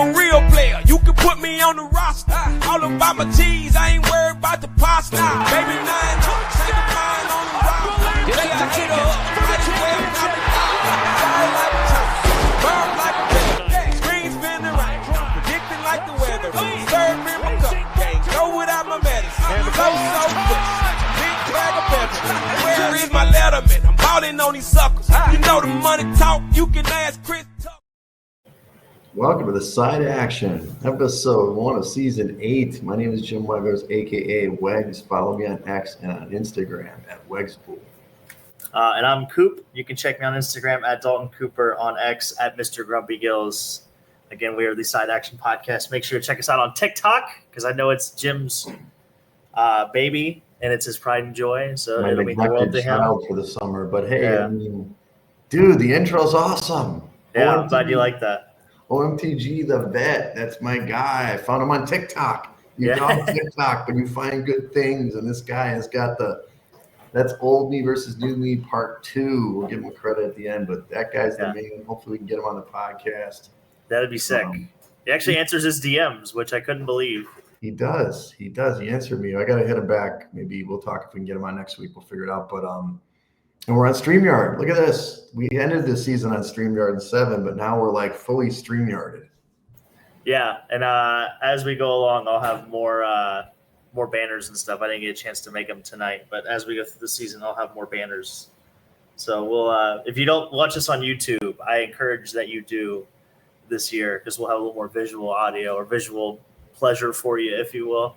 a real player. You can put me on the roster. All about my cheese, I ain't worried about the pasta. Baby 900, take a mine on the roster. Say I hit her up, might as well not be fire like a chopper, burn like a feather. Screen spinning right, predicting like the weather. Serve in my cup, can't go without my medicine. So fresh, big bag of pepper. Where is my letterman? I'm balling on these suckers. You know the money talk, you can ask Chris Tucker. Welcome to the Side Action, episode 1 of season 8. My name is Jim Weggers, aka Wegs. Follow me on X and on Instagram at Wegspool. And I'm Coop. You can check me on Instagram at Dalton Cooper, on X at Mr. Grumpy Gills. Again, we are the Side Action Podcast. Make sure to check us out on TikTok because I know it's Jim's baby and it's his pride and joy. So it'll mean the world to him. For the summer, but hey, yeah. I mean, dude, the intro's awesome. Yeah, I'm glad you like that. OMTG the vet, that's my guy. I found him on TikTok. You go on TikTok, but you find good things, and this guy has got that's old me versus new me part 2. We'll give him credit at the end, but that guy's the main. Hopefully we can get him on the podcast. That'd be sick. He actually answers his DMs, which I couldn't believe. He does. He answered me. I got to hit him back. Maybe we'll talk if we can get him on next week. We'll figure it out. But and we're on StreamYard. Look at this. We ended the season on StreamYard in 7, but now we're like fully StreamYarded. Yeah, and as we go along, I'll have more banners and stuff. I didn't get a chance to make them tonight, but as we go through the season, I'll have more banners. So we'll if you don't watch us on YouTube, I encourage that you do this year because we'll have a little more visual audio or visual pleasure for you, if you will.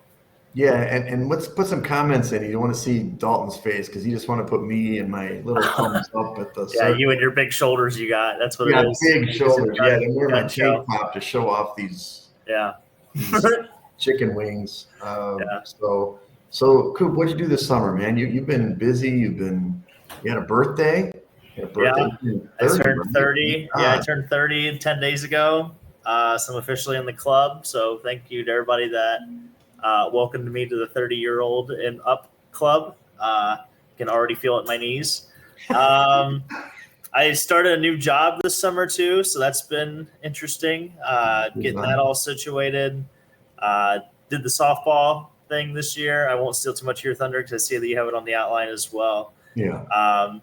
Yeah, and let's put some comments in. You don't want to see Dalton's face because you just want to put me and my little thumbs up at the circle. You and your big shoulders you got. That's what it is. Big shoulders. Yeah, they wear my tank top to show off these chicken wings. So Coop, what'd you do this summer, man? You've been busy. You had a birthday. I turned 30. I turned 30 10 days ago. So I'm officially in the club. So thank you to everybody that welcomed me to the 30-year-old and up club. Can already feel it in my knees. I started a new job this summer too, so that's been interesting. Getting that all situated. Did the softball thing this year. I won't steal too much of your thunder because I see that you have it on the outline as well. Yeah.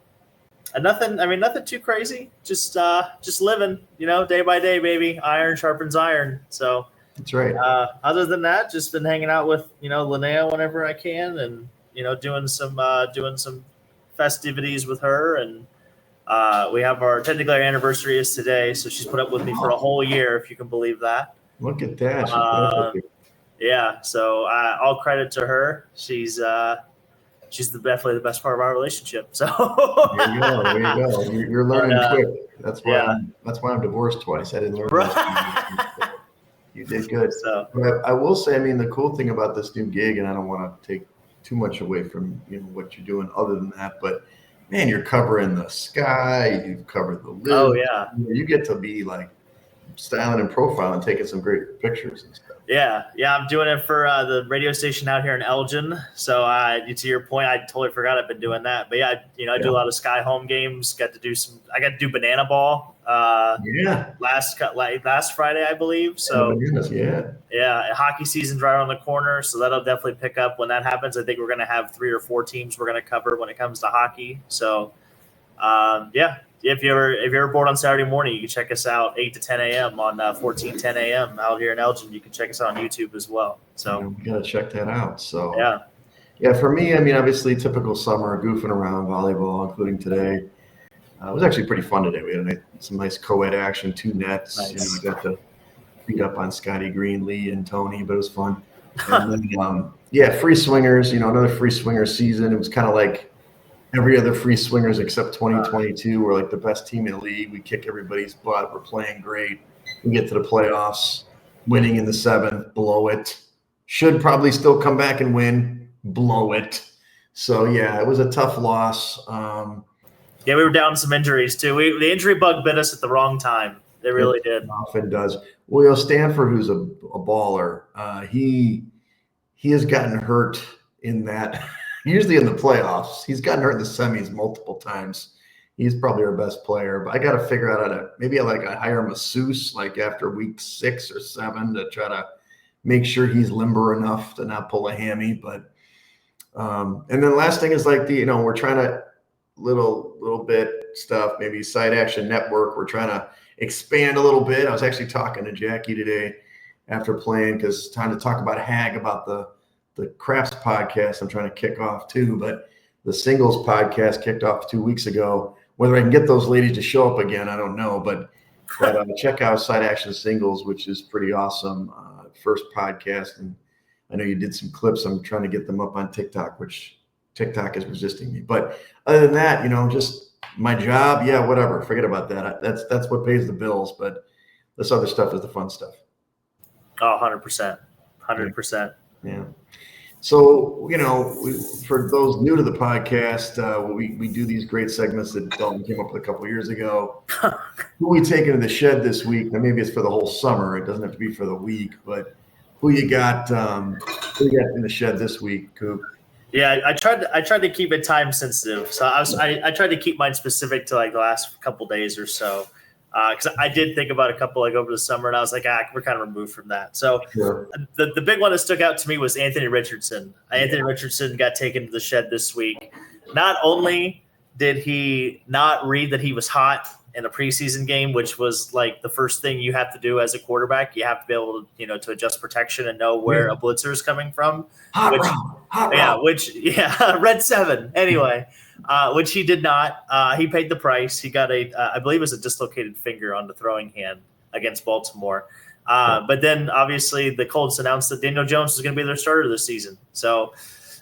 And nothing too crazy. Just living, day by day, baby. Iron sharpens iron. So. That's right. Other than that, just been hanging out with Linnea whenever I can, and doing some festivities with her. And we have our anniversary is today, so she's put up with me for a whole year, if you can believe that. Look at that. So all credit to her. She's definitely the best part of our relationship. So there you go. You're learning quick. That's why I'm divorced twice. I didn't learn. You did good. So, but I will say, the cool thing about this new gig, and I don't want to take too much away from what you're doing other than that, but man, you're covering the sky, you've covered the lid. Oh yeah. You get to be like styling and profiling, taking some great pictures and stuff. Yeah. I'm doing it for the radio station out here in Elgin. So to your point, I totally forgot I've been doing that. But I do a lot of Sky home games. I got to do banana ball. Last Friday, I believe. So hockey season's right around the corner. So that'll definitely pick up when that happens. I think we're going to have 3 or 4 teams we're going to cover when it comes to hockey. So if you're ever bored on Saturday morning, you can check us out 8 to 10 a.m. on 1410 a.m. out here in Elgin. You can check us out on YouTube as well. So we got to check that out. So yeah, for me, obviously typical summer, goofing around, volleyball, including today. It was actually pretty fun today. We had some nice co-ed action, 2 nets. Nice. I got to beat up on Scotty Green, Lee, and Tony, but it was fun. And then, free swingers. Another free swinger season. It was kind of like every other free swingers except 2022. We're like the best team in the league. We kick everybody's butt. We're playing great. We get to the playoffs, winning in the 7th, blow it. Should probably still come back and win, blow it. So it was a tough loss. We were down some injuries too. The injury bug bit us at the wrong time. It really did. Often does. Will Stanford, who's a baller, he has gotten hurt in that. Usually in the playoffs, he's gotten hurt in the semis multiple times. He's probably our best player, but I got to figure out how to maybe I hire a masseuse like after week 6 or 7 to try to make sure he's limber enough to not pull a hammy. But and then last thing is like we're trying to little bit stuff, maybe Side Action Network. We're trying to expand a little bit. I was actually talking to Jackie today after playing because it's time to talk about about the Crafts podcast I'm trying to kick off too. But the singles podcast kicked off 2 weeks ago. Whether I can get those ladies to show up again, I don't know. But check out Side Action Singles, which is pretty awesome. First podcast. And I know you did some clips. I'm trying to get them up on TikTok, which TikTok is resisting me. But other than that, just my job. Yeah, whatever. Forget about that. That's what pays the bills. But this other stuff is the fun stuff. Oh, 100%. 100%. Yeah. So, for those new to the podcast, we do these great segments that Dalton came up with a couple of years ago. Who we take into the shed this week? Now, maybe it's for the whole summer. It doesn't have to be for the week. But who you got in the shed this week, Coop? Yeah, I tried to keep it time sensitive. So I tried to keep mine specific to like the last couple days or so. Because I did think about a couple like over the summer, and I was like, we're kind of removed from that. So sure. the big one that stuck out to me was Anthony Richardson. Anthony Richardson got taken to the shed this week. Not only did he not read that he was hot in a preseason game, which was like the first thing you have to do as a quarterback, you have to be able to, to adjust protection and know where a blitzer is coming from. Red 7. Anyway. Which he did not. He paid the price. He got I believe it was a dislocated finger on the throwing hand against Baltimore. But then obviously the Colts announced that Daniel Jones is going to be their starter this season. So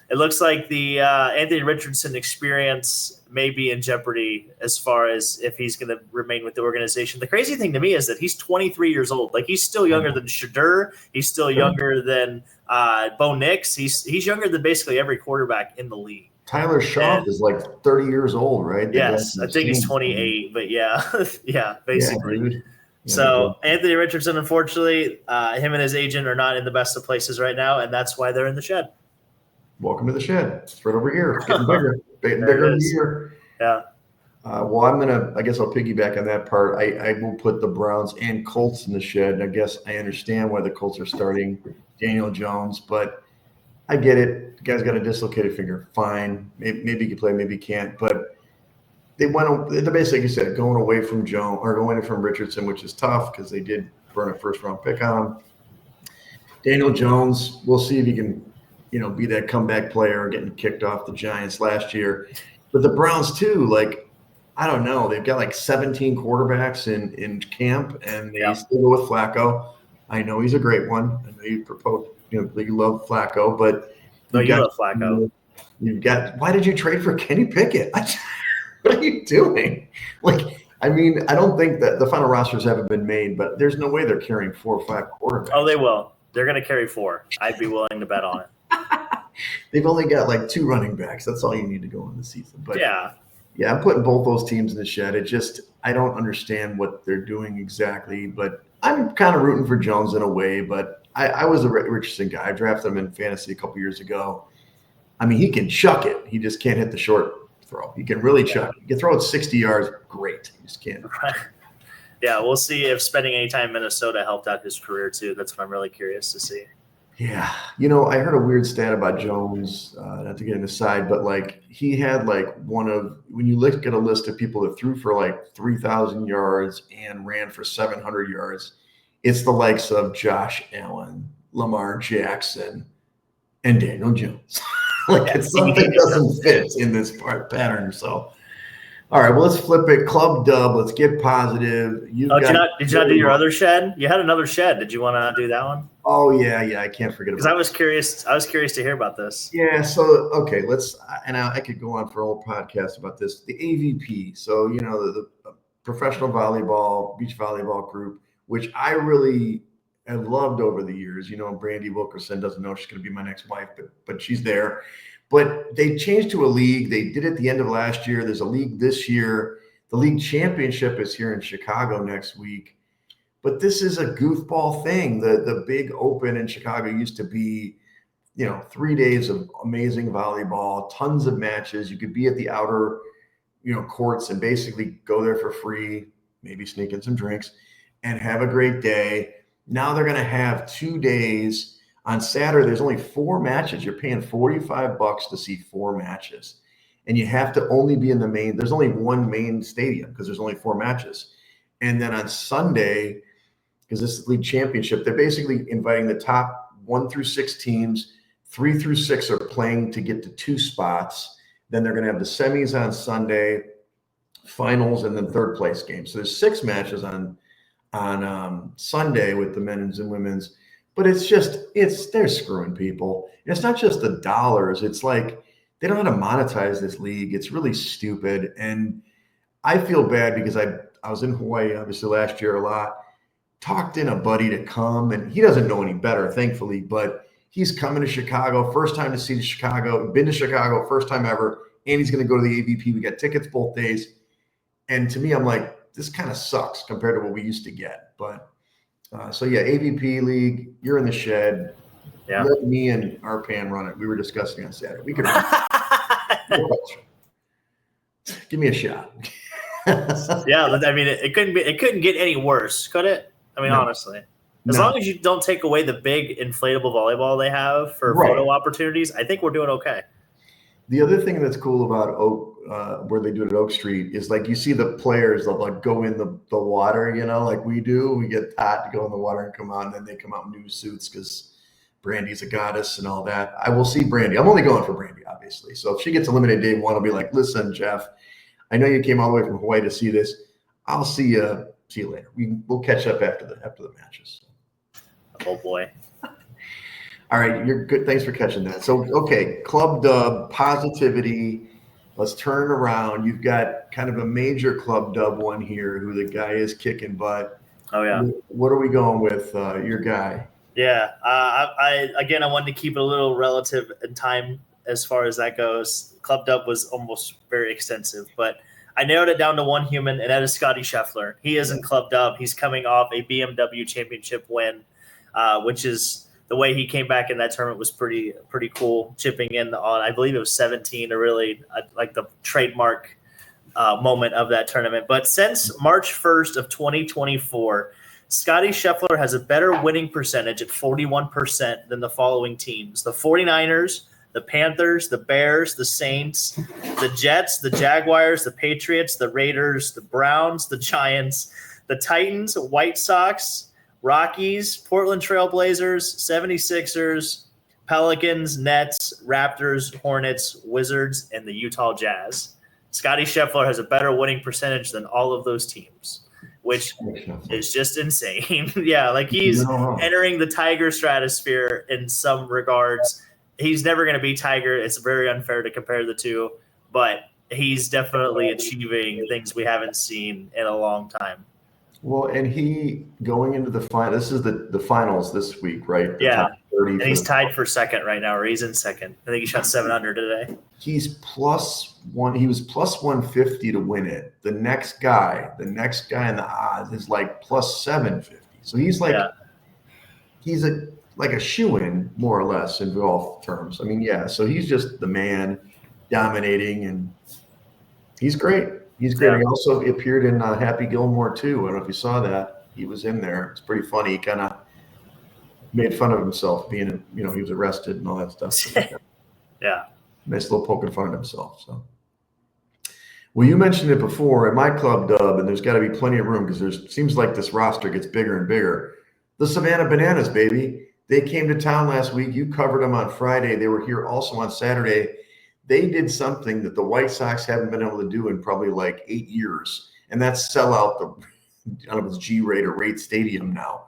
it looks like the Anthony Richardson experience may be in jeopardy as far as if he's going to remain with the organization. The crazy thing to me is that he's 23 years old. Like he's still younger than Shadur. He's still younger than Bo Nix. He's younger than basically every quarterback in the league. Tyler Schaaf is like 30 years old, right? Yes, I think he's 28, but yeah, basically. So Anthony Richardson, unfortunately, him and his agent are not in the best of places right now, and that's why they're in the shed. Welcome to the shed. It's right over here. It's getting bigger. Bigger every year. Yeah. Well, I guess I'll piggyback on that part. I will put the Browns and Colts in the shed. And I guess I understand why the Colts are starting Daniel Jones, but I get it. The guy's got a dislocated finger. Fine. Maybe he can play, maybe he can't. But they're basically, like you said, going away from Richardson, which is tough because they did burn a first-round pick on him. Daniel Jones, we'll see if he can, be that comeback player getting kicked off the Giants last year. But the Browns too, like, I don't know. They've got like 17 quarterbacks in camp, and they still go with Flacco. I know he's a great one. I know you proposed. You love Flacco, but you love Flacco. Why did you trade for Kenny Pickett? What are you doing? Like, I mean, I don't think that the final rosters haven't been made, but there's no way they're carrying 4 or 5 quarterbacks. Oh, they will. They're going to carry 4. I'd be willing to bet on it. They've only got like 2 running backs. That's all you need to go in the season. But yeah, I'm putting both those teams in the shed. I don't understand what they're doing exactly, but I'm kind of rooting for Jones in a way, but I was a Richardson guy. I drafted him in fantasy a couple years ago. I mean, he can chuck it. He just can't hit the short throw. He can really chuck it. He can throw it 60 yards. Great. He just can't. Yeah, we'll see if spending any time in Minnesota helped out his career too. That's what I'm really curious to see. Yeah. I heard a weird stat about Jones, not to get an aside, but like he had like when you look at a list of people that threw for like 3,000 yards and ran for 700 yards, it's the likes of Josh Allen, Lamar Jackson, and Daniel Jones. It's something doesn't fit in this pattern. So, all right, well, let's flip it. Club dub. Let's get positive. Did you not do your other shed? You had another shed. Did you want to do that one? Oh yeah. I can't forget about. Because I was curious to hear about this. Yeah. So okay, I could go on for a whole podcast about this. The AVP. So the professional volleyball, beach volleyball group, which I really have loved over the years. Brandy Wilkerson doesn't know she's going to be my next wife, but she's there. But they changed to a league. They did it at the end of last year. There's a league this year. The league championship is here in Chicago next week. But this is a goofball thing. The big open in Chicago used to be, 3 days of amazing volleyball, tons of matches. You could be at the outer courts and basically go there for free, maybe sneak in some drinks and have a great day. Now they're going to have 2 days. On Saturday, there's only 4 matches. You're paying $45 to see 4 matches. And you have to only be in the main. There's only one main stadium because there's only 4 matches. And then on Sunday, because this is the league championship, they're basically inviting the top 1 through 6 teams. 3 through 6 are playing to get to 2 spots. Then they're going to have the semis on Sunday, finals, and then 3rd place games. So there's 6 matches on Sunday with the men's and women's. But they're screwing people. And it's not just the dollars. It's like they don't know how to monetize this league. It's really stupid. And I feel bad because I was in Hawaii, obviously, last year a lot. Talked in a buddy to come, and he doesn't know any better, thankfully, but he's coming to Chicago, first time to see Chicago, been to Chicago, first time ever, and he's going to go to the AVP. We got tickets both days. And to me, I'm like, this kind of sucks compared to what we used to get. But so yeah, AVP league, you're in the shed. Yeah. Let me and Arpan run it. We were discussing on Saturday. We could run it. Give me a shot. Yeah, I mean, it couldn't get any worse, could it? I mean, honestly. As long as you don't take away the big inflatable volleyball they have for photo opportunities, I think we're doing okay. The other thing that's cool about Oak, where they do it at Oak Street, is like you see the players that like go in the water, like we do. We get hot to go in the water and come out, and then they come out in new suits because Brandy's a goddess and all that. I will see Brandy. I'm only going for Brandy, obviously. So if she gets eliminated day 1, I'll be like, listen, Jeff, I know you came all the way from Hawaii to see this. I'll see you. See you later. We'll catch up after the matches. Oh boy. All right, you're good. Thanks for catching that. So, okay, club dub, positivity. Let's turn it around. You've got kind of a major club dub one here who the guy is kicking butt. Oh, yeah. What are we going with, your guy? Yeah, I wanted to keep it a little relative in time as far as that goes. Club dub was almost very extensive, but I narrowed it down to one human, and that is Scotty Scheffler. He isn't club dub. He's coming off a BMW championship win, which is the way he came back in that tournament was pretty cool, chipping in on, I believe it was 17, or really like the trademark moment of that tournament. But since March 1st of 2024, Scotty Scheffler has a better winning percentage at 41% than the following teams: the 49ers, the Panthers, the Bears, the Saints, the Jets, the Jaguars, the Patriots, the Raiders, the Browns, the Giants, the Titans, White Sox, Rockies, Portland Trail Blazers, 76ers, Pelicans, Nets, Raptors, Hornets, Wizards, and the Utah Jazz. Scotty Scheffler has a better winning percentage than all of those teams, which is just insane. Yeah, like he's entering the Tiger stratosphere in some regards. He's never going to be Tiger. It's very unfair to compare the two, but he's definitely achieving things we haven't seen in a long time. Well, and he going into the final. This is the finals this week, right? And he's tied for second right now, or he's in second. I think he shot 700 today. He's +1. He was +150 to win it. The next guy in the odds is like +750. So he's like, he's like a shoo-in, more or less, in golf terms. I mean, yeah. So he's just the man, dominating, and he's great. He's great. Yeah. He also appeared in Happy Gilmore too. I don't know if you saw that. He was in there. It's pretty funny. He kind of made fun of himself being, he was arrested and all that stuff. Yeah. Nice little poking fun at himself. So, well, you mentioned it before at my club dub, and there's got to be plenty of room because seems like this roster gets bigger and bigger. The Savannah Bananas, baby. They came to town last week. You covered them on Friday. They were here also on Saturday. They did something that the White Sox haven't been able to do in probably like 8 years, and that's sell out the, I don't know if it's G-Rate or Rate Stadium now.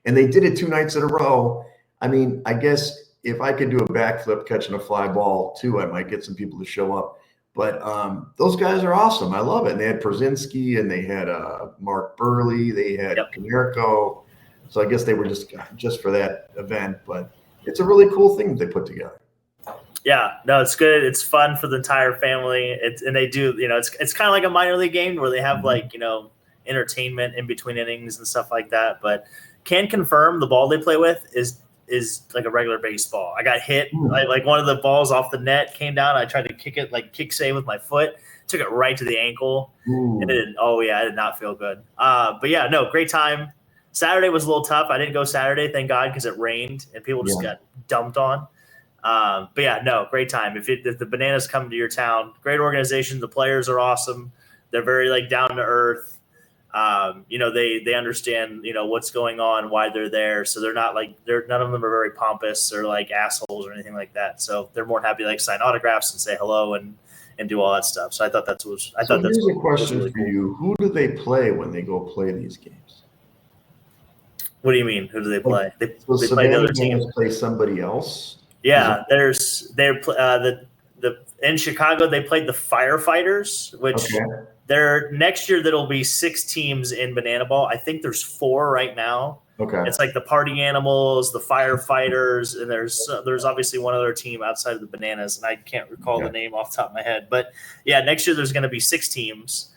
And they did it 2 nights in a row. I mean, I guess if I could do a backflip catching a fly ball too, I might get some people to show up. But those guys are awesome. I love it. And they had Przinski, and they had Mark Burley. They had Konerko. So I guess they were just for that event. But it's a really cool thing that they put together. Yeah, no, it's good. It's fun for the entire family. And they do, it's kind of like a minor league game where they have entertainment in between innings and stuff like that. But can confirm the ball they play with is like a regular baseball. I got hit like one of the balls off the net came down. I tried to kick it, like kick save with my foot. took it right to the ankle. Ooh. And I did not feel good. But yeah, no, great time. Saturday was a little tough. I didn't go Saturday, thank God, because it rained and people just got dumped on. But yeah, no, great time. If the Bananas come to your town, great organization. The players are awesome. They're very like down to earth. They understand, what's going on, why they're there. So they're not like none of them are very pompous or like assholes or anything like that. So they're more than happy to like sign autographs and say hello and do all that stuff. So I thought that's Here's a question really for you. Who do they play when they go play these games? What do you mean? Who do they play? They So play the other team. Play somebody else? Yeah, in Chicago they played the Firefighters, which next year there'll be 6 teams in Banana Ball. I think there's 4 right now. Okay. It's like the Party Animals, the Firefighters, and there's obviously one other team outside of the Bananas, and I can't recall the name off the top of my head. But yeah, next year there's going to be 6 teams.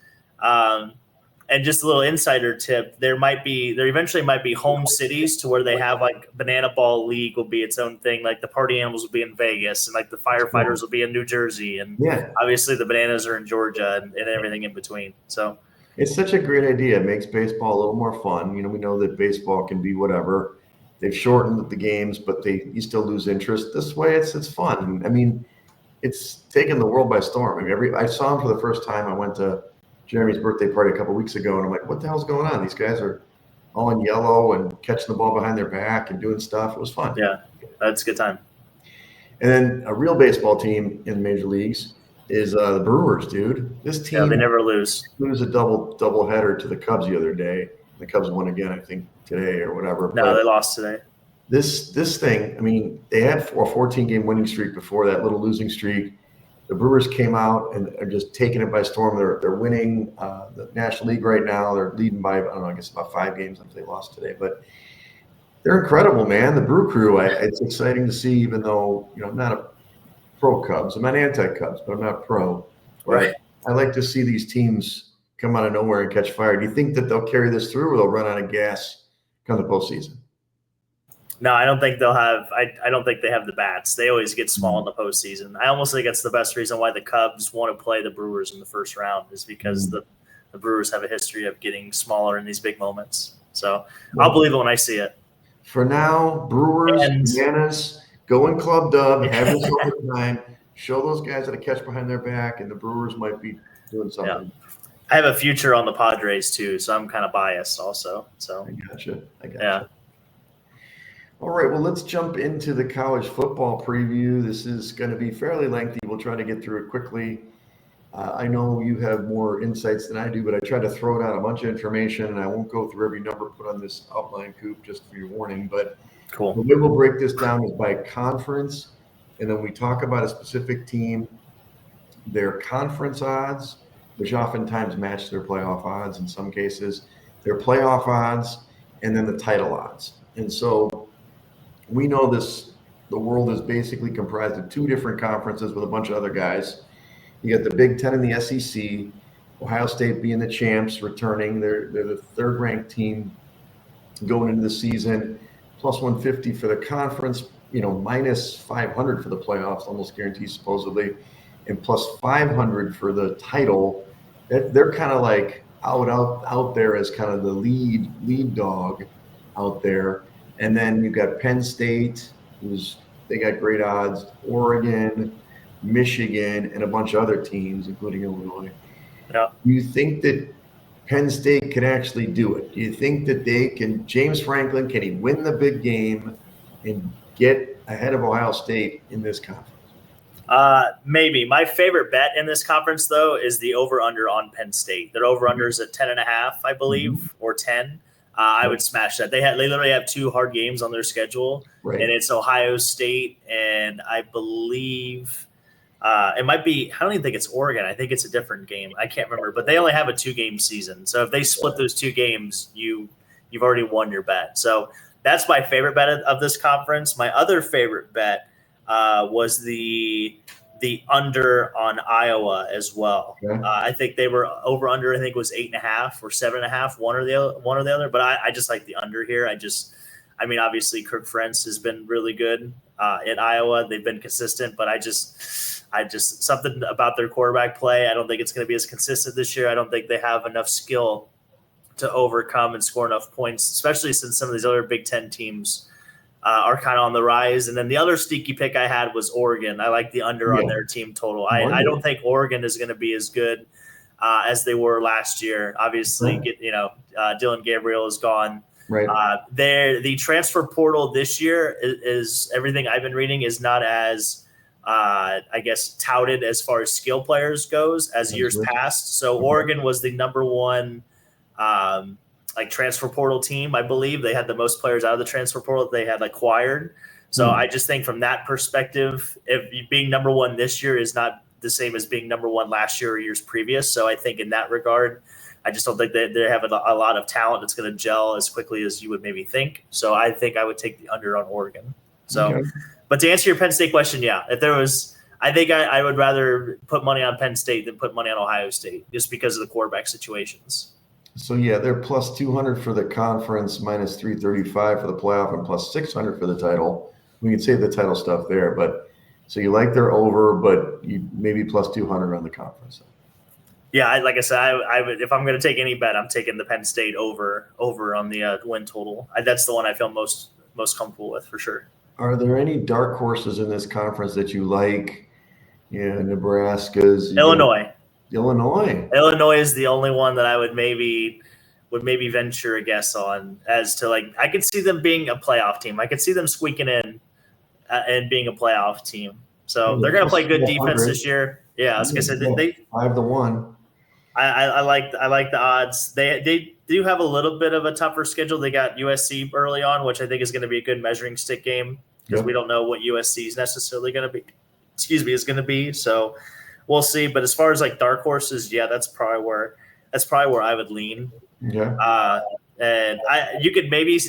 And just a little insider tip, there eventually might be home cities to where they have like Banana Ball League will be its own thing. Like the Party Animals will be in Vegas and like the Firefighters will be in New Jersey. And obviously the Bananas are in Georgia and everything in between. So it's such a great idea. It makes baseball a little more fun. We know that baseball can be whatever. They've shortened the games, but you still lose interest. This way it's fun. I mean, it's taken the world by storm. I mean, I saw him for the first time. I went to Jeremy's birthday party a couple weeks ago, and I'm like, what the hell's going on? These guys are all in yellow and catching the ball behind their back and doing stuff. It was fun. Yeah, that's a good time. And then a real baseball team in the major leagues is the Brewers, dude. This team, they never lose. Lose a double header to the Cubs the other day. The Cubs won again, I think, today or whatever. No, they lost today. This thing, I mean, they had a 14-game winning streak before that little losing streak. The Brewers came out and are just taking it by storm. They're winning the National League right now. They're leading by, I don't know, I guess about 5 games after they lost today. But they're incredible, man. The Brew Crew, it's exciting to see, even though, I'm not a pro Cubs. I'm not anti-Cubs, but I'm not pro. Right. I like to see these teams come out of nowhere and catch fire. Do you think that they'll carry this through or they'll run out of gas come the postseason? No, I don't think they'll have. I don't think they have the bats. They always get small in the postseason. I almost think that's the best reason why the Cubs want to play the Brewers in the first round is because the Brewers have a history of getting smaller in these big moments. So I'll believe it when I see it. For now, Brewers, Bananas, go in Club Dub, have yourself a time, show those guys how to catch behind their back, and the Brewers might be doing something. Yeah. I have a future on the Padres too, so I'm kind of biased also. So I gotcha. Yeah. All right, well, let's jump into the college football preview. This is going to be fairly lengthy. We'll try to get through it quickly. I know you have more insights than I do, but I tried to throw down a bunch of information, and I won't go through every number put on this outline, Coop, just for your warning. But cool. The way we'll break this down is by conference, and then we talk about a specific team, their conference odds, which oftentimes match their playoff odds in some cases, their playoff odds, and then the title odds. And so we know the world is basically comprised of 2 different conferences with a bunch of other guys. You got the Big Ten and the SEC, Ohio State being the champs, returning. They're the 3rd ranked team going into the season, plus 150 for the conference, minus 500 for the playoffs, almost guaranteed supposedly, and plus 500 for the title. They're kind of like out there as kind of the lead dog out there. And then you've got Penn State, they got great odds, Oregon, Michigan, and a bunch of other teams, including Illinois. Yeah. Do you think that Penn State can actually do it? Do you think that James Franklin, can he win the big game and get ahead of Ohio State in this conference? Maybe. My favorite bet in this conference, though, is the over-under on Penn State. Their over-under is at 10.5, I believe, or 10. I would smash that. They literally have 2 hard games on their schedule, and it's Ohio State, and I believe it might be. I don't even think it's Oregon. I think it's a different game. I can't remember, but they only have a 2-game season. So if they split those 2 games, you've already won your bet. So that's my favorite bet of this conference. My other favorite bet was the under on Iowa as well. Okay. I think they were over under. I think it was 8.5 or 7.5, one or the other. But I just like the under here. I mean, obviously Kirk Ferentz has been really good at Iowa. They've been consistent, but something about their quarterback play. I don't think it's going to be as consistent this year. I don't think they have enough skill to overcome and score enough points, especially since some of these other Big Ten teams are kind of on the rise. And then the other sneaky pick I had was Oregon. I like the under on their team total. I don't think Oregon is going to be as good as they were last year. Obviously, Dylan Gabriel is gone. Right. The transfer portal this year is everything I've been reading is not as I guess touted as far as skill players goes as years past. So Oregon was the number one transfer portal team. I believe they had the most players out of the transfer portal that they had acquired. So I just think from that perspective, if being number one this year is not the same as being number one last year or years previous. So I think in that regard, I just don't think they have a lot of talent that's going to gel as quickly as you would maybe think. So I think I would take the under on Oregon. So, But to answer your Penn State question, if there was, I think I would rather put money on Penn State than put money on Ohio State just because of the quarterback situations. So they're plus 200 for the conference, minus 335 for the playoff, and plus 600 for the title. We can save the title stuff there, but so you like their over, but you maybe plus 200 on the conference. Yeah, like I said, I would if I'm going to take any bet, I'm taking the Penn State over on the win total. That's the one I feel most comfortable with for sure. Are there any dark horses in this conference that you like? Nebraska's Illinois. Illinois is the only one that I would maybe venture a guess on as to I could see them being a playoff team. I could see them squeaking in and being a playoff team. So they're going to play good defense this year. Yeah, I was going to say they 5-1. I like the odds. They do have a little bit of a tougher schedule. They got USC early on, which I think is going to be a good measuring stick game because we don't know what USC is necessarily going to be. Is going to be. So we'll see. But as far as dark horses, that's probably where I would lean. Yeah. And you could maybe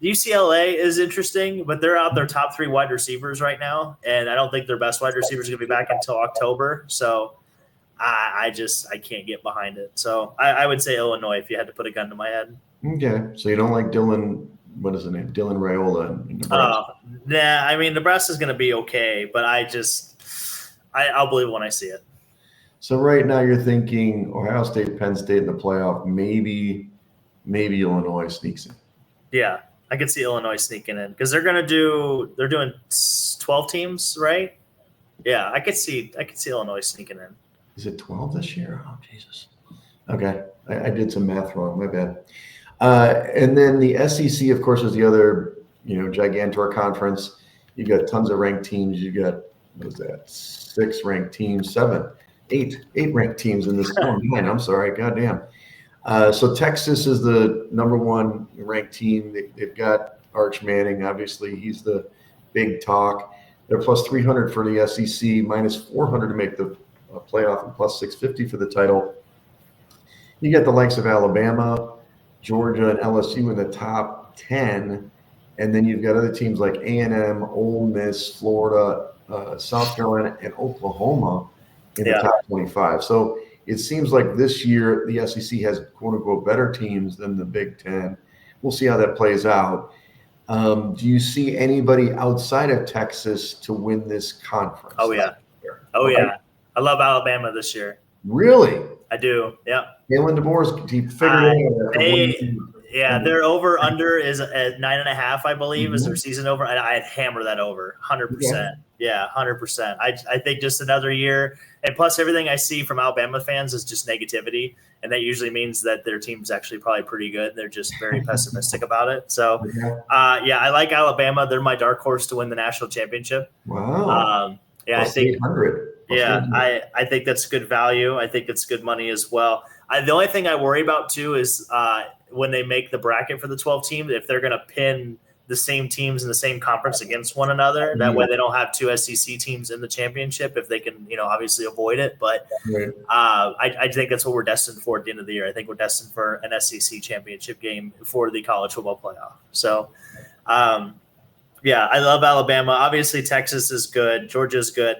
UCLA is interesting, but they're out their top 3 wide receivers right now, and I don't think their best wide receivers are going to be back until October. So I can't get behind it. So I would say Illinois if you had to put a gun to my head. Okay. So you don't like Dylan, what is the name? Dylan Raiola in Nebraska? Nah, I mean, Nebraska's going to be okay, but I'll believe when I see it. So right now you're thinking Ohio State, Penn State in the playoff, maybe Illinois sneaks in. Yeah, I could see Illinois sneaking in because they're doing 12 teams, right? Yeah, I could see Illinois sneaking in. Is it 12 this year? Oh, Jesus. Okay. I did some math wrong. My bad. And then the SEC, of course, is the other, gigantor conference. You got tons of ranked teams. You got, 6 ranked teams, 8 ranked teams in this. 9, I'm sorry. Goddamn. So Texas is the number 1 ranked team. They've got Arch Manning. Obviously, he's the big talk. They're plus 300 for the SEC, minus 400 to make the playoff, and plus 650 for the title. You get the likes of Alabama, Georgia, and LSU in the top 10, and then you've got other teams like A&M, Ole Miss, Florida, South Carolina, and Oklahoma in the top 25. So it seems like this year the SEC has quote-unquote better teams than the Big Ten. We'll see how that plays out. Do you see anybody outside of Texas to win this conference? Oh, yeah. Yeah. I love Alabama this year. Really? I do. Yeah. Kalen DeBoer's he figured it out. Their over under is at 9.5, I believe, is their season over, and I'd hammer that over 100%. Yeah, 100%. I think just another year, and plus everything I see from Alabama fans is just negativity, and that usually means that their team's actually probably pretty good. They're just very pessimistic about it. So, I like Alabama. They're my dark horse to win the national championship. Wow. I think 800. I think that's good value. I think it's good money as well. The only thing I worry about too is when they make the bracket for the 12 teams, if they're going to pin the same teams in the same conference against one another, that way they don't have 2 SEC teams in the championship if they can, obviously avoid it. But I think that's what we're destined for at the end of the year. I think we're destined for an SEC championship game for the college football playoff. So, I love Alabama. Obviously, Texas is good. Georgia's good.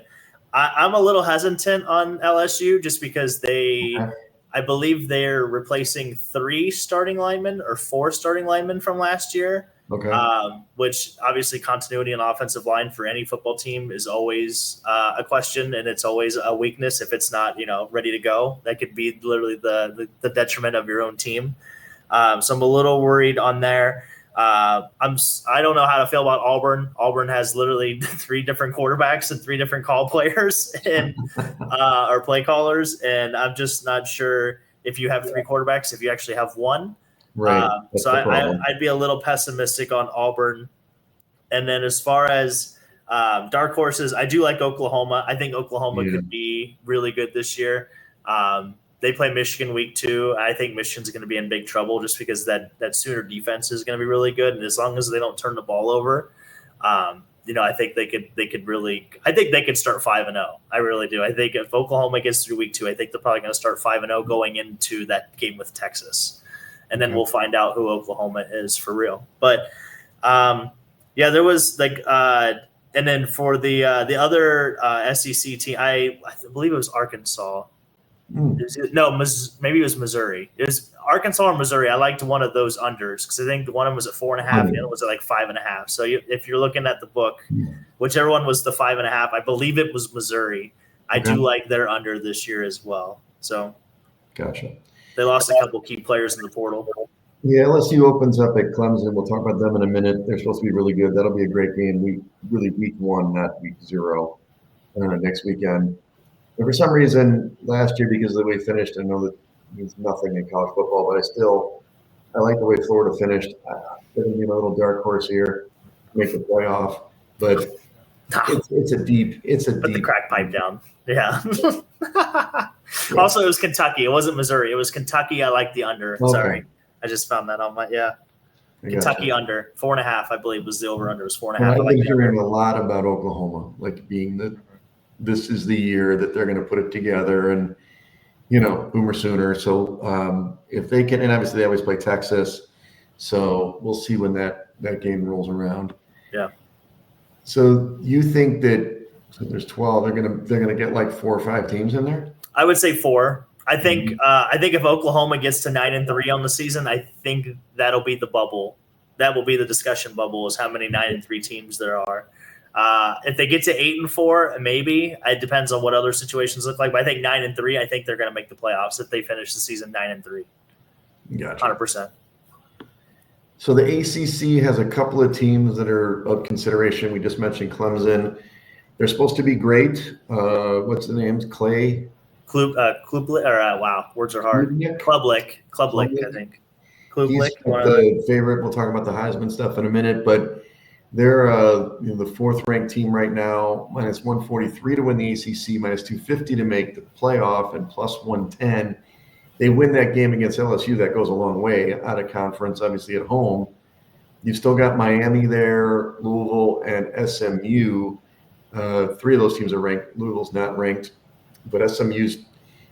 I'm a little hesitant on LSU just because I believe they're replacing 3 starting linemen or 4 starting linemen from last year. Okay. Which obviously continuity on offensive line for any football team is always a question, and it's always a weakness if it's not, ready to go. That could be literally the detriment of your own team. So I'm a little worried on there. I don't know how to feel about Auburn. Auburn has literally 3 different quarterbacks and 3 different call players and or play callers, and I'm just not sure if you have 3 quarterbacks, if you actually have one. Right. So I'd be a little pessimistic on Auburn. And then as far as dark horses, I do like Oklahoma. I think Oklahoma could be really good this year. They play Michigan week 2. I think Michigan's going to be in big trouble just because that Sooner defense is going to be really good. And as long as they don't turn the ball over, I think they could really. I think they could start 5-0. I really do. I think if Oklahoma gets through week 2, I think they're probably going to start 5-0 going into that game with Texas. And then we'll find out who Oklahoma is for real. But there was and then for the other SEC team, I believe it was Arkansas. Maybe it was Missouri. It was Arkansas or Missouri. I liked one of those unders because I think one of them was at 4.5 and the other was at 5.5. So if you're looking at the book, whichever one was the 5.5, I believe it was Missouri. I do like their under this year as well. So gotcha. They lost a couple key players in the portal. Yeah, LSU opens up at Clemson. We'll talk about them in a minute. They're supposed to be really good. That'll be a great game. Week 1, not week 0, next weekend. And for some reason, last year, because of the way it finished, I know that means nothing in college football, but I like the way Florida finished. Going to be my little dark horse here, make the playoff. But it's a deep. Put the crack pipe down. Yeah. Also, it was Kentucky. It wasn't Missouri. It was Kentucky. I like the under. Okay. Sorry. I just found that on my Kentucky under 4.5, I believe, was the over under. Was 4.5. I've been hearing a lot about Oklahoma, being this is the year that they're going to put it together, and Boomer Sooner. So if they can, and obviously they always play Texas, so we'll see when that game rolls around. Yeah. So you think that there's 12? They're gonna get 4 or 5 teams in there? I would say 4. I think if Oklahoma gets to 9-3 on the season, I think that'll be the bubble. That will be the discussion bubble, is how many 9-3 teams there are. If they get to 8-4, maybe. It depends on what other situations look like. But I think 9-3, I think they're going to make the playoffs if they finish the season 9-3. Gotcha. 100%. So the ACC has a couple of teams that are of consideration. We just mentioned Clemson. They're supposed to be great. What's the names? Clay? Wow, words are hard. Klubnik, I think. Klubnik. He's the favorite. We'll talk about the Heisman stuff in a minute, but they're the 4th-ranked team right now, minus 143 to win the ACC, minus 250 to make the playoff, and plus 110. They win that game against LSU. That goes a long way out of conference, obviously at home. You've still got Miami there, Louisville, and SMU. 3 of those teams are ranked. Louisville's not ranked, but SMU's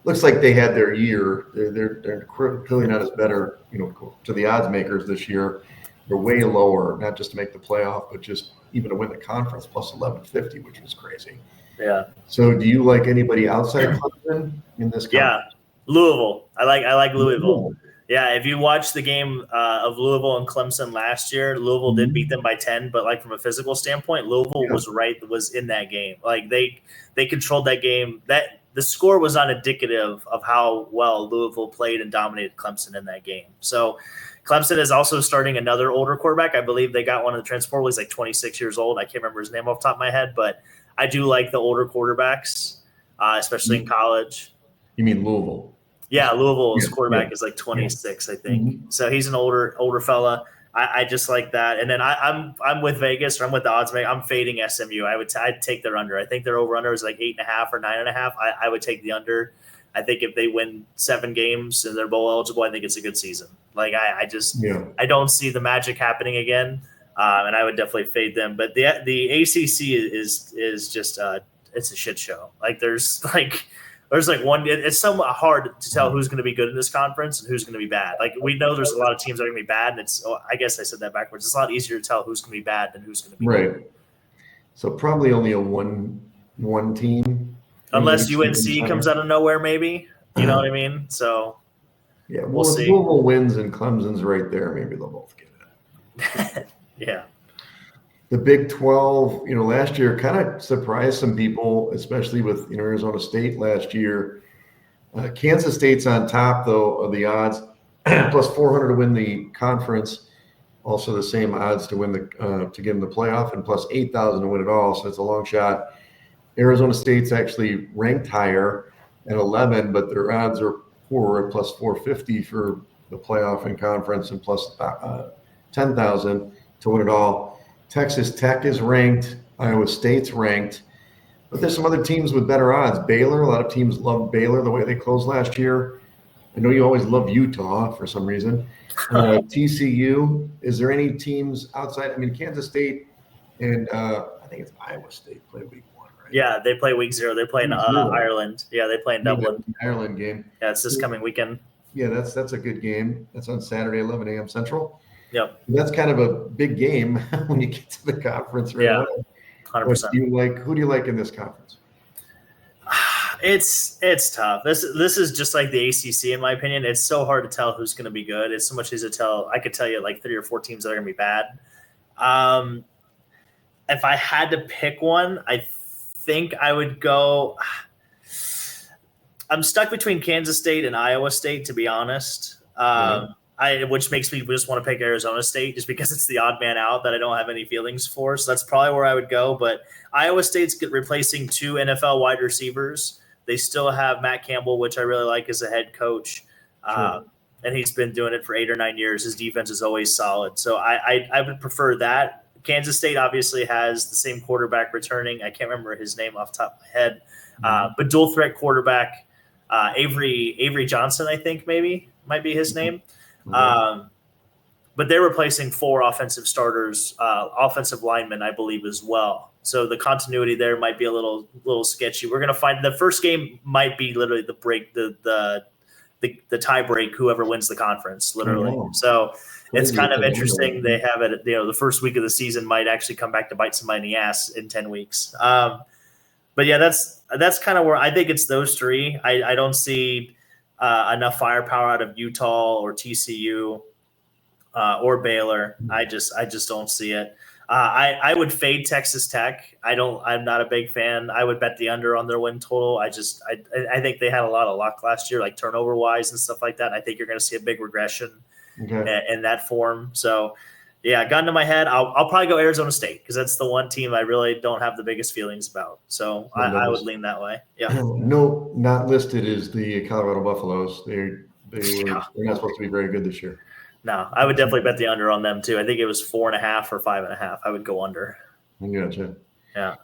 looks like they had their year. They're clearly not as better, to the odds makers this year. They're way lower, not just to make the playoff, but just even to win the conference, plus 1150, which was crazy. Yeah. So do you like anybody outside of Clemson in this conference? Yeah, Louisville. I like Louisville. Yeah, if you watch the game of Louisville and Clemson last year, Louisville did beat them by 10, but from a physical standpoint, Louisville was in that game. They controlled that game. That the score was not indicative of how well Louisville played and dominated Clemson in that game. So Clemson is also starting another older quarterback. I believe they got one of the transfer. He's 26 years old. I can't remember his name off the top of my head, but I do like the older quarterbacks, especially in college. You mean Louisville? Yeah, Louisville's quarterback is 26, I think. Mm-hmm. So he's an older fella. I just like that. And then I'm with Vegas, or I'm with the odds maker. I'm fading SMU. I'd take their under. I think their over under is 8.5 or 9.5. I would take the under. I think if they win 7 games and they're bowl eligible, I think it's a good season. I don't see the magic happening again, and I would definitely fade them. But the ACC is just it's a shit show. There's one. It's so hard to tell who's going to be good in this conference and who's going to be bad. We know there's a lot of teams that are going to be bad, and I guess I said that backwards. It's a lot easier to tell who's going to be bad than who's going to be good. So probably only a one team, unless UNC comes out of nowhere, maybe. You know what I mean? So yeah, we'll see. Louisville wins and Clemson's right there. Maybe they'll both get it. Yeah. The Big 12, last year kind of surprised some people, especially with Arizona State last year. Kansas State's on top, though, of the odds, plus 400 to win the conference. Also the same odds to win to get in the playoff, and plus 8,000 to win it all. So it's a long shot. Arizona State's actually ranked higher at 11, but their odds are poor at plus 450 for the playoff and conference, and plus 10,000 to win it all. Texas Tech is ranked. Iowa State's ranked. But there's some other teams with better odds. Baylor, a lot of teams love Baylor the way they closed last year. I know you always love Utah for some reason. TCU, is there any teams outside? I mean, Kansas State and I think it's Iowa State play week 1, right? Yeah, they play week 0. They play in Ireland. Yeah, they play in Dublin. The Ireland game. Yeah, it's this coming weekend. Yeah, that's a good game. That's on Saturday, 11 a.m. Central. Yep. That's kind of a big game when you get to the conference, right? Yeah, 100%. Who do you like in this conference? It's tough. This is just like the ACC, in my opinion. It's so hard to tell who's going to be good. It's so much easier to tell. I could tell you like 3 or 4 teams that are going to be bad. If I had to pick one, I think I would go. I'm stuck between Kansas State and Iowa State, to be honest. Which makes me just want to pick Arizona State just because it's the odd man out that I don't have any feelings for. So that's probably where I would go. But Iowa State's replacing 2 NFL wide receivers. They still have Matt Campbell, which I really like as a head coach. And he's been doing it for 8 or 9 years. His defense is always solid. So I would prefer that. Kansas State obviously has the same quarterback returning. I can't remember his name off the top of my head. But dual threat quarterback, Avery Johnson, I think might be his name. But they're replacing 4 offensive starters, offensive linemen, I believe, as well. So the continuity there might be a little sketchy. We're going to find the first game might be literally the break, the tie break, whoever wins the conference, literally. So it's kind of interesting. They have it, the first week of the season might actually come back to bite somebody in the ass in 10 weeks. But yeah, that's kind of where I think it's those 3. I don't see enough firepower out of Utah or TCU or Baylor. I just don't see it. I would fade Texas Tech. I'm not a big fan. I would bet the under on their win total. I think they had a lot of luck last year, like turnover wise and stuff like that. And I think you're going to see a big regression in that form. So yeah, gun to my head. I'll probably go Arizona State because that's the one team I really don't have the biggest feelings about. So I would lean that way. Yeah. No, not listed is the Colorado Buffaloes. They're not supposed to be very good this year. No, I would definitely bet the under on them too. I think it was 4.5 or 5.5. I would go under. Gotcha. Yeah.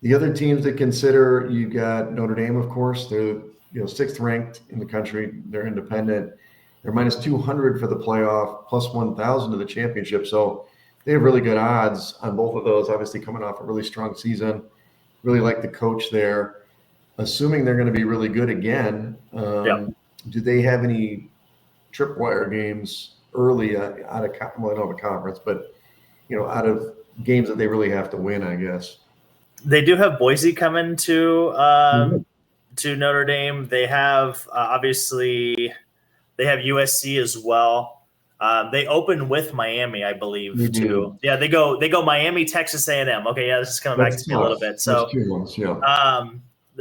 The other teams to consider, you got Notre Dame, of course. They're 6th ranked in the country. They're independent. They're minus 200 for the playoff, plus 1,000 to the championship. So they have really good odds on both of those. Obviously, coming off a really strong season. Really like the coach there. Assuming they're going to be really good again. Do they have any tripwire games early out of, I don't have a conference, but out of games that they really have to win, I guess? They do have Boise coming to Notre Dame. They have obviously they have USC as well. They open with Miami, I believe, too. Yeah, they go Miami, Texas A&M. Okay, yeah, this is coming back to me a little bit. So 2 months,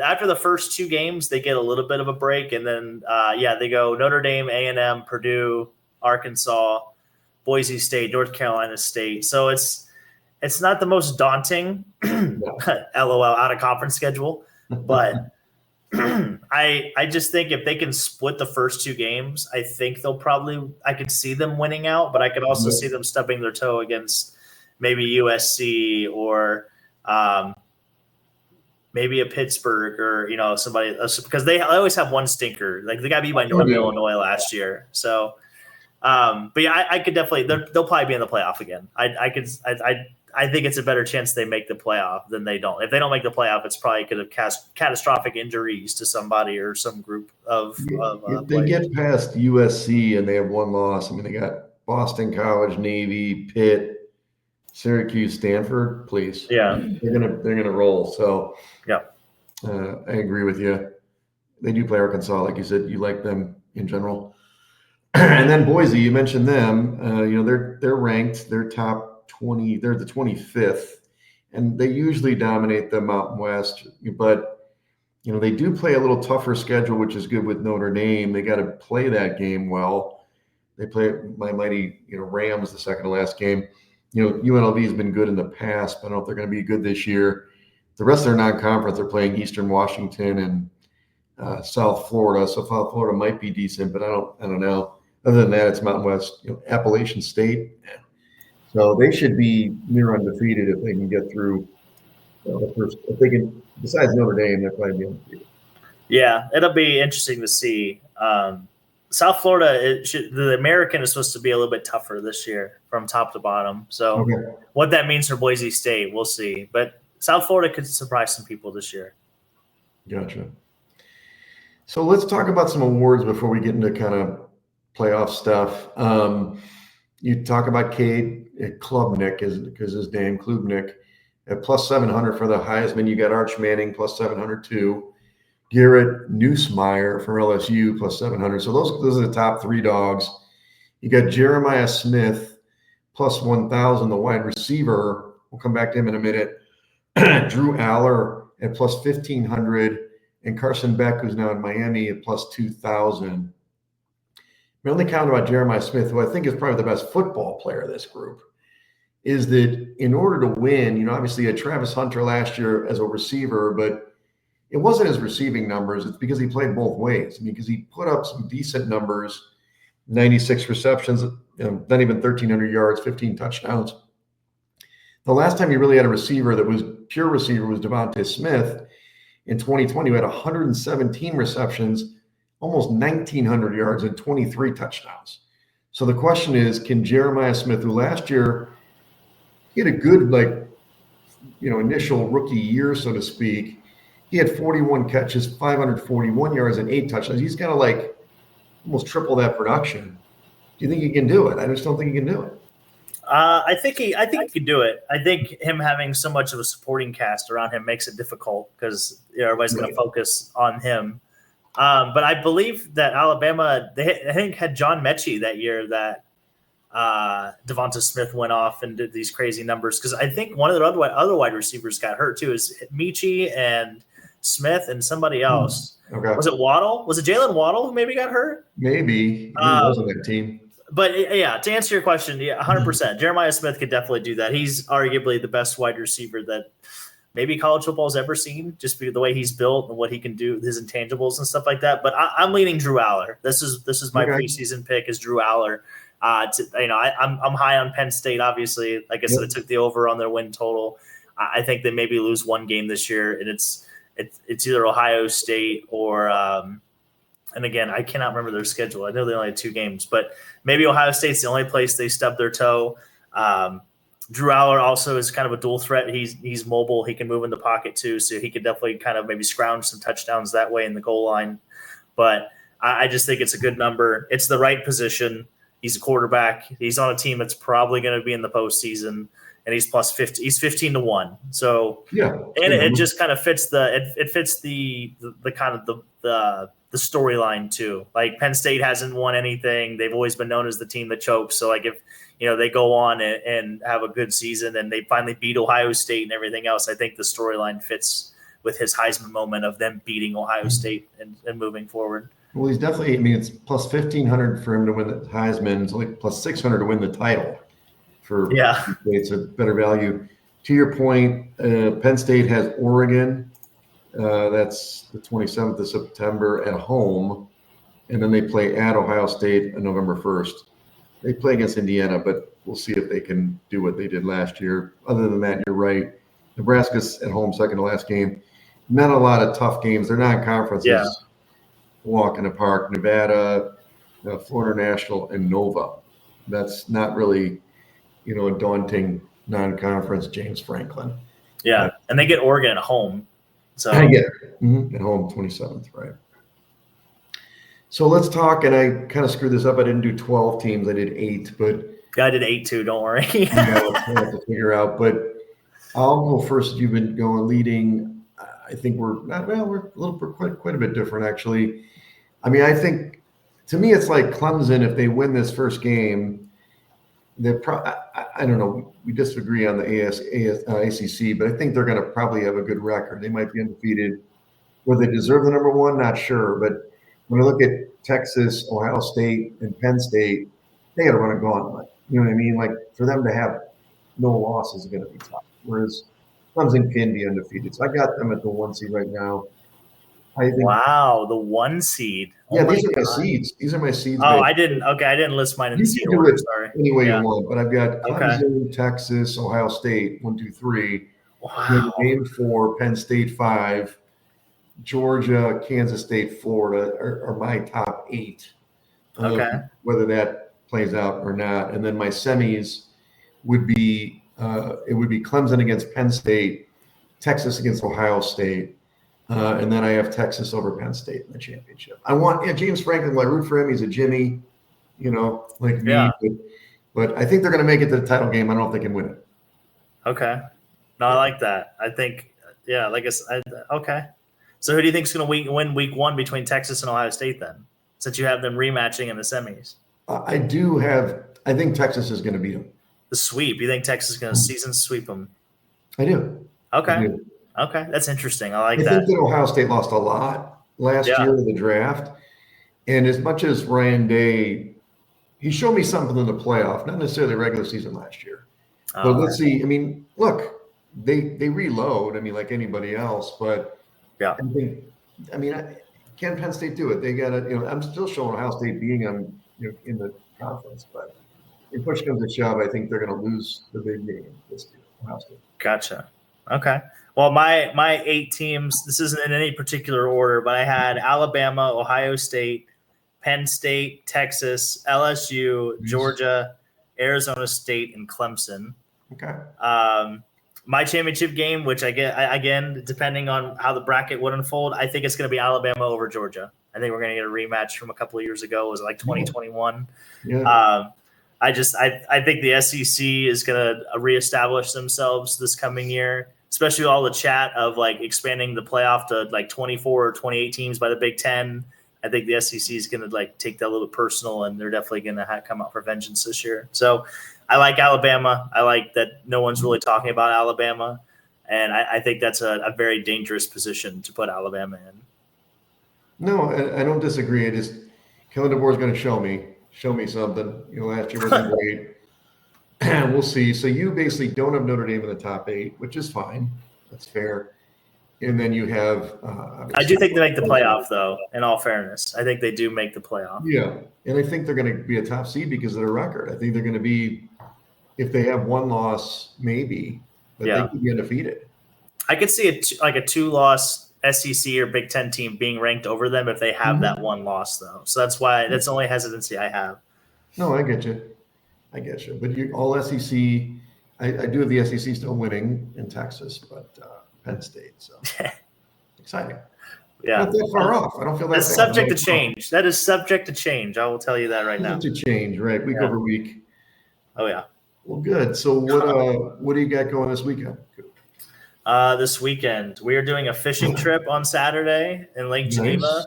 after the first 2 games, they get a little bit of a break, and then they go Notre Dame, A&M, Purdue, Arkansas, Boise State, North Carolina State. So it's not the most daunting LOL out of conference schedule, but I just think if they can split the first 2 games, I think I could see them winning out, but I could also see them stubbing their toe against maybe USC or maybe a Pittsburgh or somebody, because they always have one stinker. Like they got beat by Northern Illinois last year. So but yeah, I could definitely they'll probably be in the playoff again. I think it's a better chance they make the playoff than they don't. If they don't make the playoff, it's probably could have catastrophic injuries to somebody or some group of if they get past USC and they have 1 loss, I mean, they got Boston College, Navy, Pitt, Syracuse, Stanford, please. Yeah. They're gonna roll. So yeah. I agree with you. They do play Arkansas, like you said, you like them in general. And then Boise, you mentioned them. They're ranked. They're top they're the 25th, and they usually dominate the Mountain West, but they do play a little tougher schedule, which is good with Notre Dame. They got to play that game well. They play my mighty, Rams the second to last game. UNLV has been good in the past, but I don't know if they're going to be good this year. The rest of their non-conference, they're playing Eastern Washington and South Florida. So South Florida might be decent, but I don't know. Other than that, it's Mountain West, Appalachian State. So they should be near undefeated if they can get through the first. If they can, besides Notre Dame, they'll probably be undefeated. Yeah, it'll be interesting to see. South Florida, the American is supposed to be a little bit tougher this year from top to bottom. So what that means for Boise State, we'll see. But South Florida could surprise some people this year. Gotcha. So let's talk about some awards before we get into kind of playoff stuff. You talk about Cade Klubnik, because his name, Klubnik, at plus 700 for the Heisman. You got Arch Manning plus 700 too. Garrett Nussmeier for LSU plus 700. So those are the top three dogs. You got Jeremiah Smith plus 1,000, the wide receiver. We'll come back to him in a minute. Drew Aller at plus 1,500, and Carson Beck, who's now in Miami, at plus 2,000. My only comment about Jeremiah Smith, who I think is probably the best football player of this group, is that in order to win, obviously you had Travis Hunter last year as a receiver, but it wasn't his receiving numbers. It's because he played both ways. Because he put up some decent numbers, 96 receptions, not even 1,300 yards, 15 touchdowns. The last time he really had a receiver that was pure receiver was Devontae Smith in 2020, who had 117 receptions, almost 1,900 yards and 23 touchdowns. So the question is, can Jeremiah Smith, who last year he had a good, initial rookie year, so to speak, he had 41 catches, 541 yards, and 8 touchdowns. He's got to almost triple that production. Do you think he can do it? I just don't think he can do it. I think he can do it. I think him having so much of a supporting cast around him makes it difficult because everybody's going to focus on him. But I believe that Alabama, I think, had John Mechie that year that Devonta Smith went off and did these crazy numbers. Because I think one of the other wide receivers got hurt too. Is Mechie and Smith and somebody else. Okay. Was it Waddle? Was it Jalen Waddle who maybe got hurt? Maybe. He was on that team. But yeah, to answer your question, 100%. Jeremiah Smith could definitely do that. He's arguably the best wide receiver that maybe college football has ever seen, just because the way he's built and what he can do, his intangibles and stuff like that. But I'm leaning Drew Aller. This is my preseason pick is Drew Aller. I'm high on Penn State, obviously. Like I said, I took the over on their win total. I think they maybe lose one game this year, and it's either Ohio State or and again, I cannot remember their schedule. I know they only had 2 games, but maybe Ohio State's the only place they stubbed their toe. Drew Aller also is kind of a dual threat. He's mobile. He can move in the pocket too, so he could definitely kind of maybe scrounge some touchdowns that way in the goal line. But I just think it's a good number. It's the right position. He's a quarterback. He's on a team that's probably going to be in the postseason, and he's plus 50. He's 15-1. So and it just kind of fits it fits the kind of the storyline too. Like Penn State hasn't won anything. They've always been known as the team that chokes. So if they go on and have a good season and they finally beat Ohio State and everything else, I think the storyline fits with his Heisman moment of them beating Ohio State and moving forward. Well, he's definitely, it's plus 1,500 for him to win the Heisman. It's like plus 600 to win the title for It's a better value. To your point, Penn State has Oregon. That's the 27th of September at home. And then they play at Ohio State on November 1st. They play against Indiana, but we'll see if they can do what they did last year. Other than that, you're right. Nebraska's at home, second to last game. Not a lot of tough games. They're non-conferences. Yeah. Walk in the park, Nevada, Florida National, and Nova. That's not really, a daunting non-conference James Franklin. Yeah, and they get Oregon at home. So I get it. At home, 27th, right? So let's talk, and I kind of screwed this up. I didn't do 12 teams. I did 8, but I did 8 too. Don't worry. I have to figure out. But I'll go first. You've been going leading. I think we're not. Well, we're a little quite a bit different, actually. I think to me, it's like Clemson. If they win this first game, I don't know. We disagree on the ACC, but I think they're going to probably have a good record. They might be undefeated. Will they deserve the number one? Not sure. But when I look at Texas, Ohio State, and Penn State, they got to run a gauntlet. You know what I mean? Like for them to have no losses is going to be tough. Whereas Clemson can be undefeated. So I got them at the 1 seed right now. I think, wow, the 1 seed. Yeah, these are my seeds. These are my seeds. Oh, I didn't list mine in the seed order. Sorry. Any way you want, but I've got Clemson, Texas, Ohio State, 1, 2, 3. Wow. Game 4, Penn State 5, Georgia, Kansas State, Florida are my top 8. Okay. Whether that plays out or not, and then my semis would be Clemson against Penn State, Texas against Ohio State. And then I have Texas over Penn State in the championship. I want James Franklin. I root for him. He's a Jimmy, like me. Yeah. But I think they're going to make it to the title game. I don't know if they can win it. Okay. No, I like that. I think, like I said, okay. So who do you think is going to win week 1 between Texas and Ohio State then, since you have them rematching in the semis? I think Texas is going to beat them. The sweep. You think Texas is going to season sweep them? I do. Okay. I do. Okay, that's interesting. I think that Ohio State lost a lot last year in the draft. And as much as Ryan Day, he showed me something in the playoff, not necessarily the regular season last year. But let's see. I mean, look, they reload, like anybody else. But can Penn State do it? They got to, I'm still showing Ohio State being in the conference. But if push comes to shove, I think they're going to lose the big game this year, Ohio State. Gotcha. Okay. Well, my 8 teams, this isn't in any particular order, but I had Alabama, Ohio State, Penn State, Texas, LSU, Georgia, Arizona State, and Clemson. Okay. My championship game, which again, depending on how the bracket would unfold, I think it's going to be Alabama over Georgia. I think we're going to get a rematch from a couple of years ago. It was like 2021. Yeah. I think the SEC is going to reestablish themselves this coming year, especially all the chat of like expanding the playoff to like 24 or 28 teams by the Big Ten. I think the SEC is going to like take that a little bit personal, and they're definitely going to come out for vengeance this year. So I like Alabama. I like that no one's really talking about Alabama, and I think that's a very dangerous position to put Alabama in. No, I don't disagree. Kellen DeBoer is going to show me something. Last year wasn't great. We'll see. So you basically don't have Notre Dame in the top 8, which is fine. That's fair. And then you have. I do think they make the playoff, though. In all fairness, I think they do make the playoff. Yeah, and I think they're going to be a top seed because of their record. I think they're going to be, if they have one loss, maybe, but they could be undefeated. I could see a 2-loss SEC or Big Ten team being ranked over them if they have that one loss, though. So that's the only hesitancy I have. No, I get you. But all SEC, I do have the SEC still winning in Texas, but Penn State. So exciting. Yeah. Not that far off. I don't feel that. That's subject to change. That is subject to change. I will tell you that right now. To change, right? Week over week. Oh, yeah. Well, good. So what do you got going this weekend? This weekend, we are doing a fishing trip on Saturday in Lake Geneva.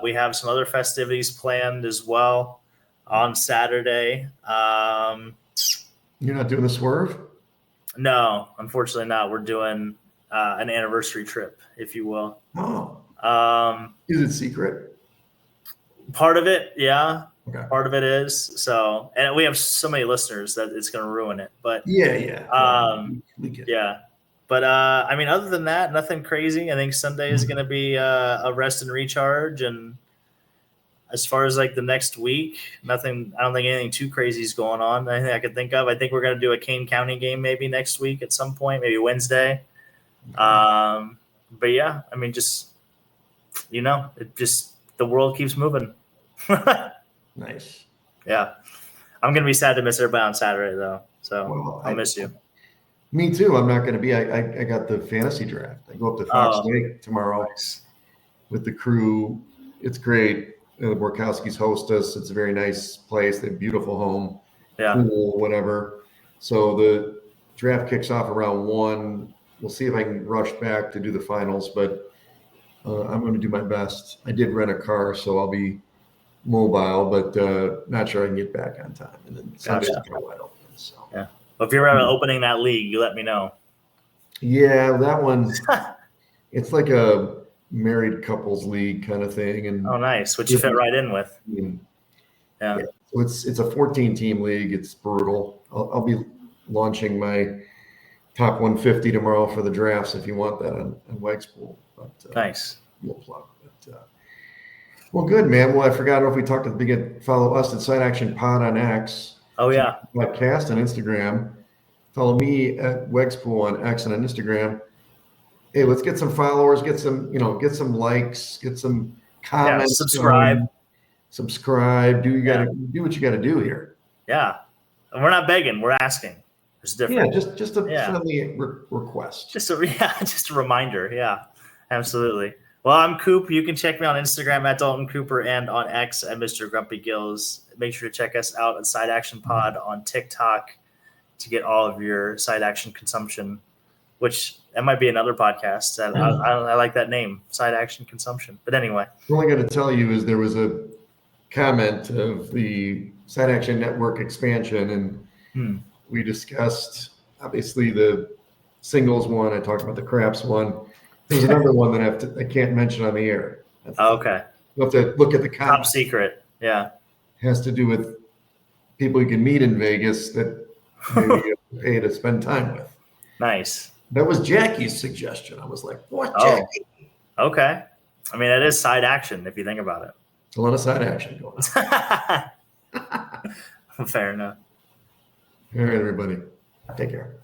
We have some other festivities planned as well on Saturday. You're not doing the swerve? No, unfortunately not. We're doing an anniversary trip, if you will. Oh. Is it secret? Part of it, yeah. Okay. Part of it is. So, and we have so many listeners that it's going to ruin it. But yeah. Yeah. But other than that, nothing crazy. I think Sunday is going to be a rest and recharge. And as far as like the next week, nothing. I don't think anything too crazy is going on. Anything I could think of. I think we're going to do a Kane County game maybe next week at some point, maybe Wednesday. But yeah, just the world keeps moving. Nice. Yeah, I'm going to be sad to miss everybody on Saturday though. So I'll miss you. Me too. I'm not going to be. I got the fantasy draft. I go up to Fox Lake tomorrow with the crew. It's great. The Borkowskis host us. It's a very nice place. They have a beautiful home, pool, whatever. So the draft kicks off around 1. We'll see if I can rush back to do the finals, but I'm going to do my best. I did rent a car, so I'll be mobile, but not sure I can get back on time. And then Sunday's kind of wide open. So yeah. Well, if you're ever opening that league, you let me know. yeah, that one. It's like a married couples league kind of thing. And oh, nice. Which you fit right in with. Yeah. So it's a 14-team league. It's brutal. I'll be launching my top 150 tomorrow for the drafts if you want that on Wegs Pool. But, nice. We'll plug. But, well, good, man. Well, I forgot if we talked at the beginning. Follow us at Side Action Pod on X. Oh, yeah. Podcast on Instagram. Follow me at Wegs Pool on X and on Instagram. Hey, let's get some followers, get some likes, get some comments. Subscribe. Subscribe. Do what you got to do here. Yeah. And we're not begging. We're asking. It's different. Yeah, just a friendly request. Just a reminder. Yeah, absolutely. Well, I'm Coop. You can check me on Instagram at Dalton Cooper and on X at Mr. Grumpy Gills. Make sure to check us out at Side Action Pod on TikTok to get all of your side action consumption, which that might be another podcast. I like that name, Side Action Consumption. But anyway. All I got to tell you is there was a comment of the Side Action Network expansion, and we discussed obviously the singles one. I talked about the craps one. There's another one that I can't mention on the air. Okay. You have to look at the comment. Top secret. Yeah. It has to do with people you can meet in Vegas that you pay to spend time with. Nice. That was Jackie's suggestion. I was like, what, Jackie? Okay. I mean, it is side action if you think about it. A lot of side action going on. Fair enough. All right, everybody. Take care.